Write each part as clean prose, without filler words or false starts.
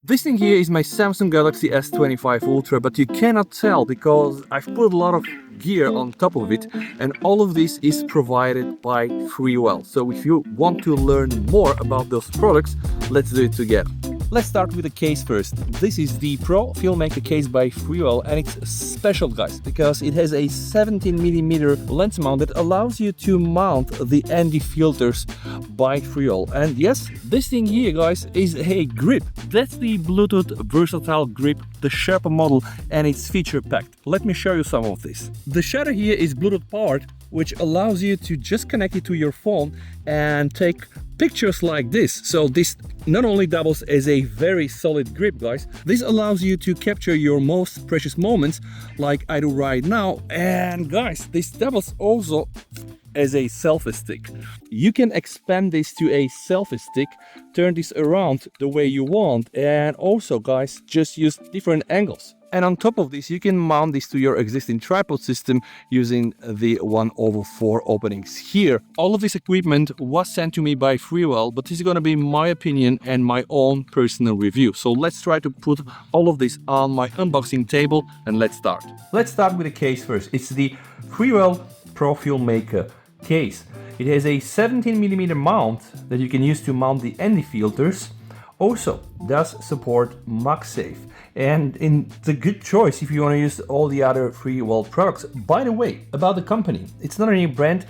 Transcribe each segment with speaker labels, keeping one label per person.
Speaker 1: This thing here is my Samsung Galaxy S25 Ultra, but you cannot tell because I've put a lot of gear on top of it, and all of this is provided by Freewell. So if you want to learn more about those products, let's do it together. Let's start with the case first. This is the Pro Filmmaker case by Freewell, and it's special, guys, because it has a 17mm lens mount that allows you to mount the ND filters by Freewell. And yes, this thing here, guys, is a grip. That's the Bluetooth versatile grip, the Sherpa model, and it's feature packed. Let me show you some of this. The shutter here is Bluetooth powered, which allows you to just connect it to your phone and take pictures like this. So this not only doubles as a very solid grip, guys, this allows you to capture your most precious moments like I do right now. And guys, this doubles also as a selfie stick. You can expand this to a selfie stick, turn this around the way you want, and also, guys, just use different angles. And on top of this, you can mount this to your existing tripod system using the 1/4 openings here. All of this equipment was sent to me by Freewell, but this is going to be my opinion and my own personal review. So let's try to put all of this on my unboxing table and let's start. Let's start with the case first. It's the Freewell Pro Filmmaker case. It has a 17mm mount that you can use to mount the ND filters. Also does support MagSafe, and it's a good choice if you want to use all the other Freewell products. By the way, about the company, it's not a new brand.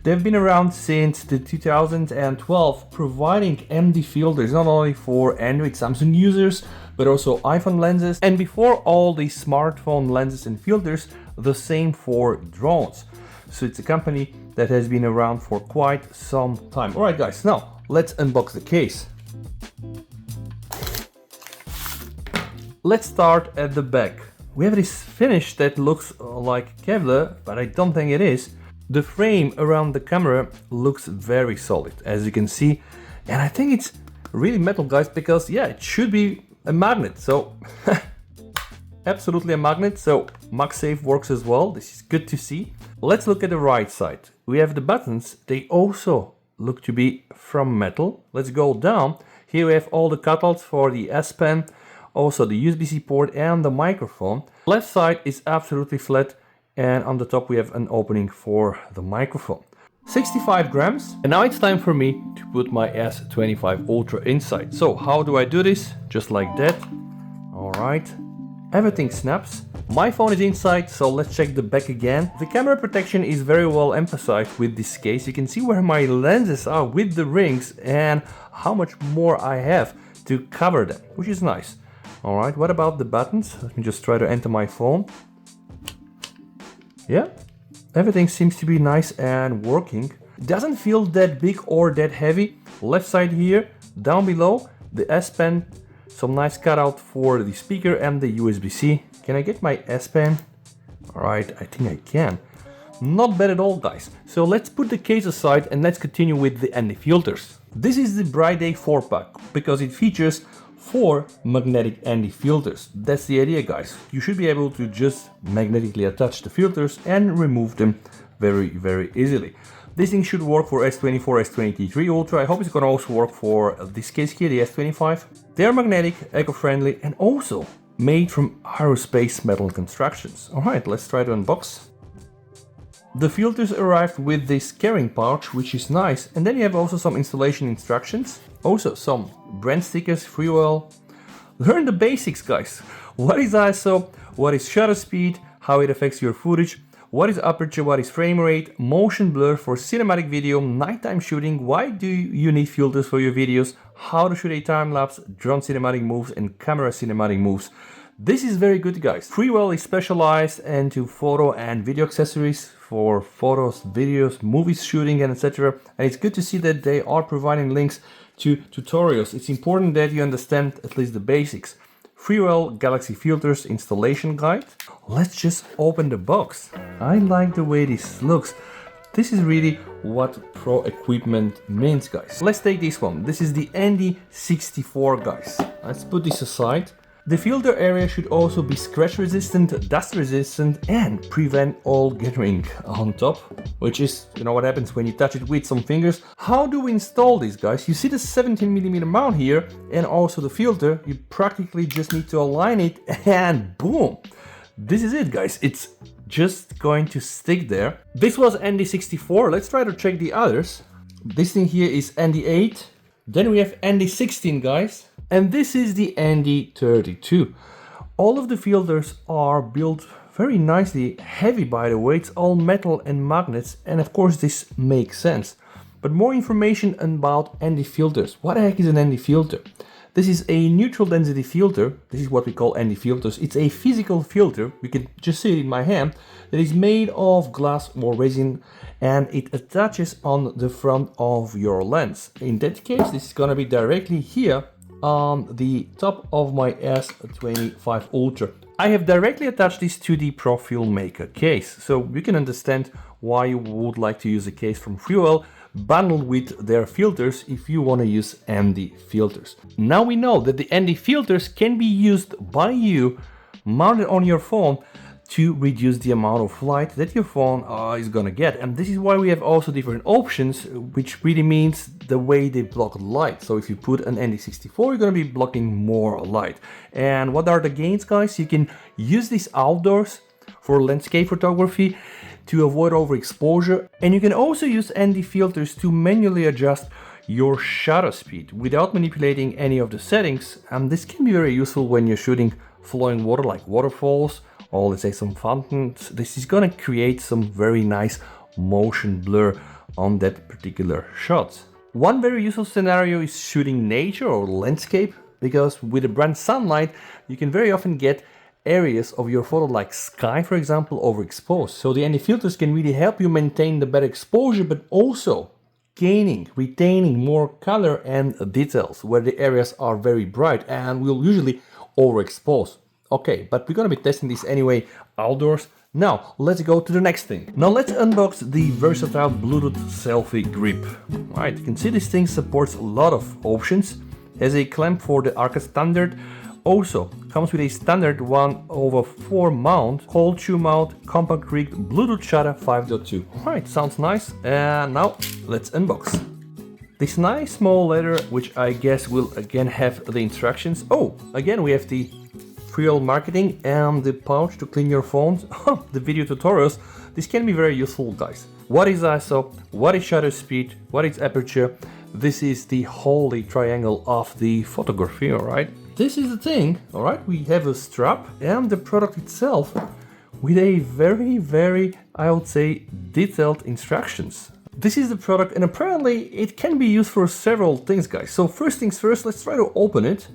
Speaker 1: They've been around since the 2012, providing ND filters not only for Android Samsung users but also iPhone lenses, and before all the smartphone lenses and filters, the same for drones. So it's a company that has been around for quite some time. Alright guys, now let's unbox the case. Let's start at the back. We have this finish that looks like Kevlar, but I don't think it is. The frame around the camera looks very solid, as you can see. And I think it's really metal, guys, because yeah, it should be a magnet. So absolutely a magnet. So MagSafe works as well. This is good to see. Let's look at the right side. We have the buttons. They also look to be from metal. Let's go down. Here we have all the cutouts for the S Pen, also the USB-C port and the microphone. Left side is absolutely flat, and on the top we have an opening for the microphone. 65 grams. And now it's time for me to put my S25 Ultra inside. So how do I do this? Just like that. All right. Everything snaps. My phone is inside, so let's check the back again. The camera protection is very well emphasized with this case. You can see where my lenses are with the rings and how much more I have to cover them, which is nice. All right, what about the buttons? Let me just try to enter my phone. Yeah, everything seems to be nice and working. It doesn't feel that big or that heavy. Left side here, down below, the S Pen, some nice cutout for the speaker and the USB-C. Can I get my S Pen? All right, I think I can. Not bad at all, guys. So let's put the case aside and let's continue with the ND filters. This is the Bright Day 4-pack because it features 4 magnetic ND filters. That's the idea, guys. You should be able to just magnetically attach the filters and remove them very, very easily. This thing should work for S24, S23 Ultra. I hope it's gonna also work for this case here, the S25. They're magnetic, eco-friendly, and also made from aerospace metal constructions. All right, let's try to unbox. The filters arrived with this carrying pouch, which is nice. And then you have also some installation instructions. Also some brand stickers, Freewell. Learn the basics, guys. What is ISO? What is shutter speed? How it affects your footage? What is aperture? What is frame rate? Motion blur for cinematic video, nighttime shooting. Why do you need filters for your videos? How to shoot a time-lapse, drone cinematic moves, and camera cinematic moves. This is very good, guys. Freewell is specialized into photo and video accessories for photos, videos, movies shooting, and etc. And it's good to see that they are providing links to tutorials. It's important that you understand at least the basics. Freewell Galaxy Filters installation guide. Let's just open the box. I like the way this looks. This is really what pro equipment means, guys. Let's take this one. This is the ND64, guys. Let's put this aside. The filter area should also be scratch resistant, dust resistant, and prevent all gathering on top, which is, you know what happens when you touch it with some fingers. How do we install this, guys? You see the 17mm mount here and also the filter. You practically just need to align it and boom! This is it, guys. It's just going to stick there. This was ND64. Let's try to check the others. This thing here is ND8. Then we have ND16, guys. And this is the ND32. All of the filters are built very nicely, heavy by the way, it's all metal and magnets, and of course this makes sense. But more information about ND filters. What the heck is an ND filter? This is a neutral density filter. This is what we call ND filters. It's a physical filter, you can just see it in my hand, that is made of glass or resin, and it attaches on the front of your lens. In that case, this is gonna be directly here on the top of my S25 Ultra. I have directly attached this to the Pro Filmmaker case, so you can understand why you would like to use a case from Freewell bundled with their filters if you want to use ND filters. Now we know that the ND filters can be used by you mounted on your phone to reduce the amount of light that your phone is gonna get. And this is why we have also different options, which really means the way they block light. So if you put an ND64, you're gonna be blocking more light. And what are the gains, guys? You can use this outdoors for landscape photography to avoid overexposure. And you can also use ND filters to manually adjust your shutter speed without manipulating any of the settings. And this can be very useful when you're shooting flowing water like waterfalls, or let's say some fountains. This is gonna create some very nice motion blur on that particular shot. One very useful scenario is shooting nature or landscape, because with the bright sunlight, you can very often get areas of your photo like sky, for example, overexposed. So the ND filters can really help you maintain the better exposure, but also retaining more color and details where the areas are very bright and will usually overexpose. Okay, but we're gonna be testing this anyway outdoors. Now, let's go to the next thing. Now let's unbox the versatile Bluetooth selfie grip. Right, you can see this thing supports a lot of options. Has a clamp for the Arca standard. Also comes with a standard 1/4 mount, cold shoe mount, compact rigged Bluetooth SHARA 5.2. Right, sounds nice. And now let's unbox. This nice small letter, which I guess will again have the instructions. Oh, again we have the Freewell marketing and the pouch to clean your phones. The video tutorials. This can be very useful, guys. What is ISO? What is shutter speed? What is aperture? This is the holy triangle of the photography, alright? This is the thing, alright? We have a strap and the product itself with a very, I would say, detailed instructions. This is the product and apparently it can be used for several things, guys. So first things first, let's try to open it.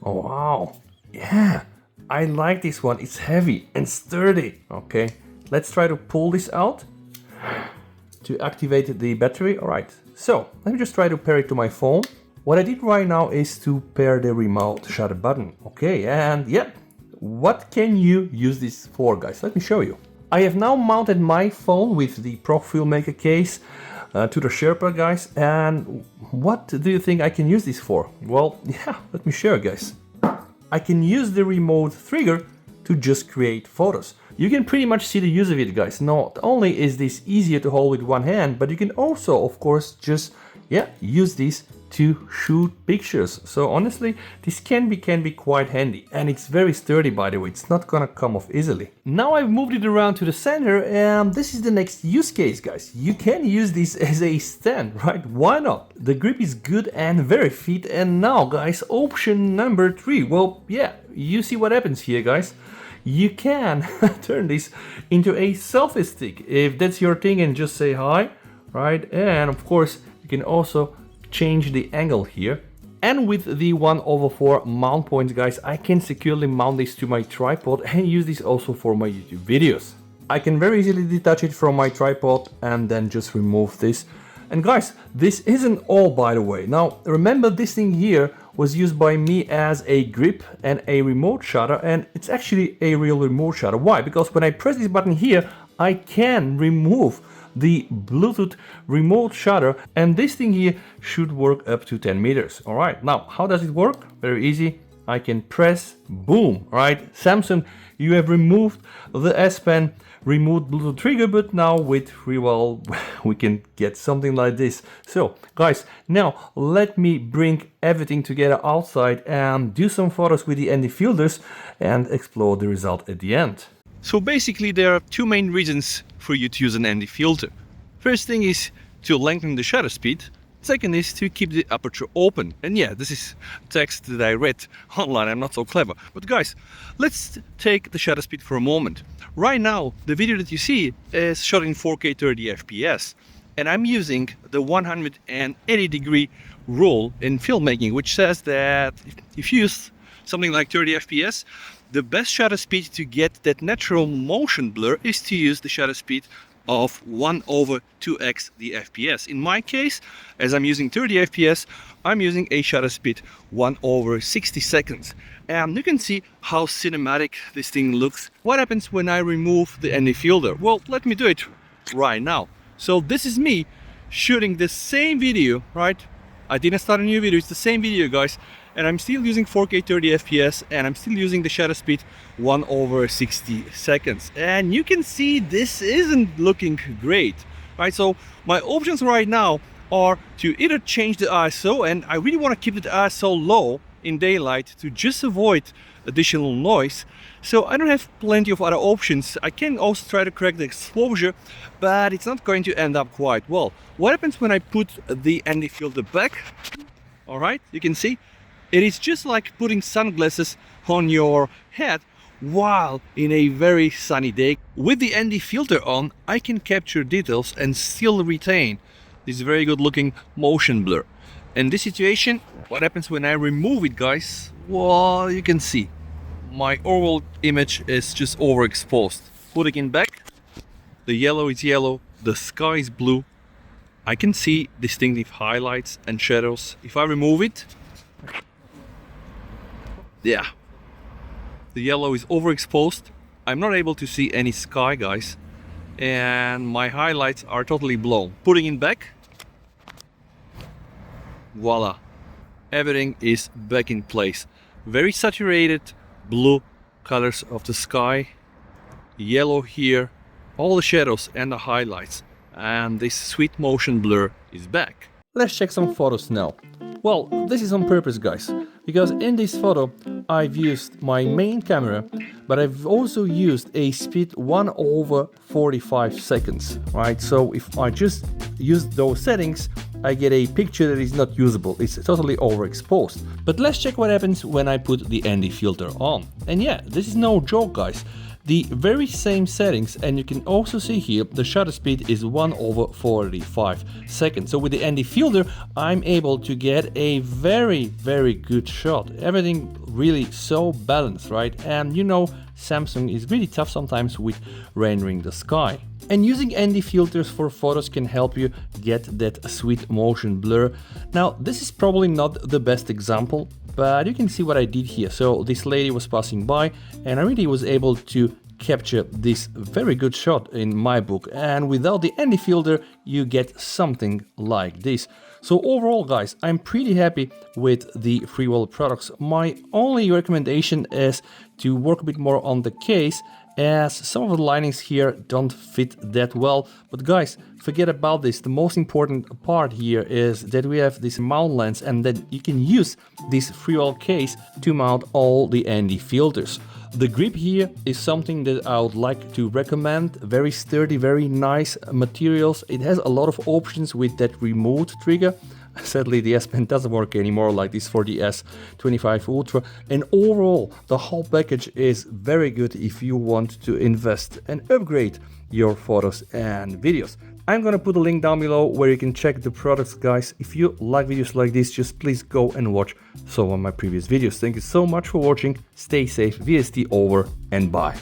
Speaker 1: Oh, wow. Yeah. I like this one, it's heavy and sturdy. Okay, let's try to pull this out to activate the battery. All right, so let me just try to pair it to my phone. What I did right now is to pair the remote shutter button. Okay, and yeah, what can you use this for, guys? Let me show you. I have now mounted my phone with the Pro Filmmaker case to the Sherpa, guys. And what do you think I can use this for? Well, yeah, let me show you, guys. I can use the remote trigger to just create photos. You can pretty much see the use of it, guys. Not only is this easier to hold with one hand, but you can also, of course, just use this to shoot pictures. So honestly, this can be quite handy, and it's very sturdy, by the way. It's not gonna come off easily. Now I've moved it around to the center, and this is the next use case, guys. You can use this as a stand, right? Why not? The grip is good and very fit. And now, guys, option number 3. Well, yeah, you see what happens here, guys. You can turn this into a selfie stick if that's your thing, and just say hi, right? And of course, you can also change the angle here. And with the 1/4 mount points, guys, I can securely mount this to my tripod and use this also for my YouTube videos. I can very easily detach it from my tripod and then just remove this. And guys, this isn't all, by the way. Now, remember, this thing here was used by me as a grip and a remote shutter, and it's actually a real remote shutter. Why? Because when I press this button here, I can remove the Bluetooth remote shutter, and this thing here should work up to 10 meters. All right, now how does it work? Very easy. I can press, boom, right? Samsung, you have removed the S Pen, removed Bluetooth trigger, but now with Freewell we can get something like this. So guys, now let me bring everything together outside and do some photos with the ND filters and explore the result at the end. So basically there are two main reasons for you to use an ND filter. First thing is to lengthen the shutter speed. Second is to keep the aperture open. And yeah, this is text that I read online, I'm not so clever. But guys, let's take the shutter speed for a moment. Right now, the video that you see is shot in 4K 30 FPS. And I'm using the 180 degree rule in filmmaking, which says that if you use something like 30 FPS, the best shutter speed to get that natural motion blur is to use the shutter speed of 1/2x the FPS. In my case, as I'm using 30 FPS, I'm using a shutter speed 1/60 seconds. And you can see how cinematic this thing looks. What happens when I remove the ND filter? Well, let me do it right now. So this is me shooting the same video, right? I didn't start a new video, it's the same video, guys. And I'm still using 4K 30 FPS and I'm still using the shutter speed 1/60 seconds. And you can see this isn't looking great, right? So my options right now are to either change the ISO, and I really want to keep the ISO low in daylight to just avoid additional noise. So I don't have plenty of other options. I can also try to correct the exposure, but it's not going to end up quite well. What happens when I put the ND filter back? All right, you can see it is just like putting sunglasses on your head while in a very sunny day. With the ND filter on, I can capture details and still retain this very good looking motion blur. In this situation, what happens when I remove it, guys? Well, you can see my overall image is just overexposed. Putting it back, the yellow is yellow, the sky is blue. I can see distinctive highlights and shadows. If I remove it, yeah, the yellow is overexposed. I'm not able to see any sky, guys, and my highlights are totally blown. Putting it back, voila, everything is back in place. Very saturated blue colors of the sky, yellow here, all the shadows and the highlights, and this sweet motion blur is back. Let's check some photos now. Well, this is on purpose, guys, because in this photo I've used my main camera, but I've also used a speed 1/45 seconds, right? So if I just use those settings, I get a picture that is not usable. It's totally overexposed. But let's check what happens when I put the ND filter on. And yeah, this is no joke, guys. The very same settings, and you can also see here the shutter speed is 1/45 seconds. So with the ND filter, I'm able to get a very good shot. Everything really so balanced, right? And you know, Samsung is really tough sometimes with rendering the sky. And using ND filters for photos can help you get that sweet motion blur. Now, this is probably not the best example, but you can see what I did here. So this lady was passing by and I really was able to capture this very good shot in my book. And without the ND filter, you get something like this. So overall, guys, I'm pretty happy with the Freewell products. My only recommendation is to work a bit more on the case, as some of the linings here don't fit that well. But guys, forget about this. The most important part here is that we have this mount lens and that you can use this Freewell case to mount all the ND filters. The grip here is something that I would like to recommend. Very sturdy, very nice materials. It has a lot of options with that remote trigger. Sadly, the S Pen doesn't work anymore like this for the S25 Ultra. And overall, the whole package is very good if you want to invest and upgrade your photos and videos. I'm gonna put a link down below where you can check the products, guys. If you like videos like this, just please go and watch some of my previous videos. Thank you so much for watching. Stay safe, VST over, and bye.